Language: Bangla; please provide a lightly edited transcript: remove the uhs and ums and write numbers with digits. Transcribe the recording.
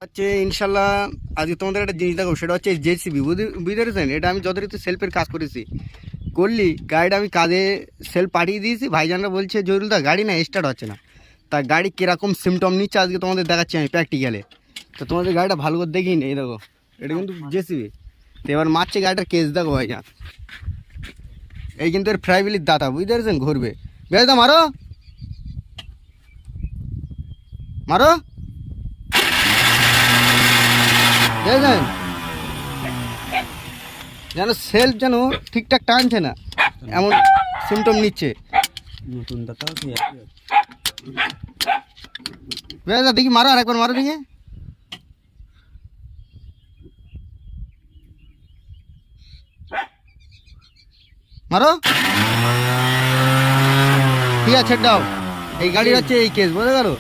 হচ্ছে ইনশাল্লাহ আজকে তোমাদের একটা জিনিস দেখাবো, সেটা হচ্ছে জেসিবি। বুঝতে পেরেছেন? এটা আমি যথারীতি সেলফের কাজ করেছি গাড়িটা আমি কাজে সেলফ পাঠিয়ে দিয়েছি। ভাইজানরা বলছে জরুলদা গাড়ি না স্টার্ট হচ্ছে না। তা গাড়ি কীরকম সিমটম নিচ্ছে আজকে তোমাদের দেখাচ্ছি আমি প্র্যাকটিক্যালে। তো তোমাদের গাড়িটা ভালো করে দেখি এই দেখো, এটা কিন্তু জেসিবি। তো এবার মারছে গাড়িটার কেস দেখো ভাইজান, এই কিন্তু এর ফ্রাইবিলির দাতা, বুঝতে পেরেছেন? ঘুরবে বেদা, মারো মারো, দেখেছেন? যেন সেলফ যেন ঠিকঠাক টানছে না, এমন সিমটম নিচ্ছে। নতুন দাতাও কি বেদা দেখি, মারো, আর একবার মারো দেখি। মারো, ঠিক আছে, ছেড়ে দাও। এই গাড়ির হচ্ছে এই কেস, বুঝতে পারো?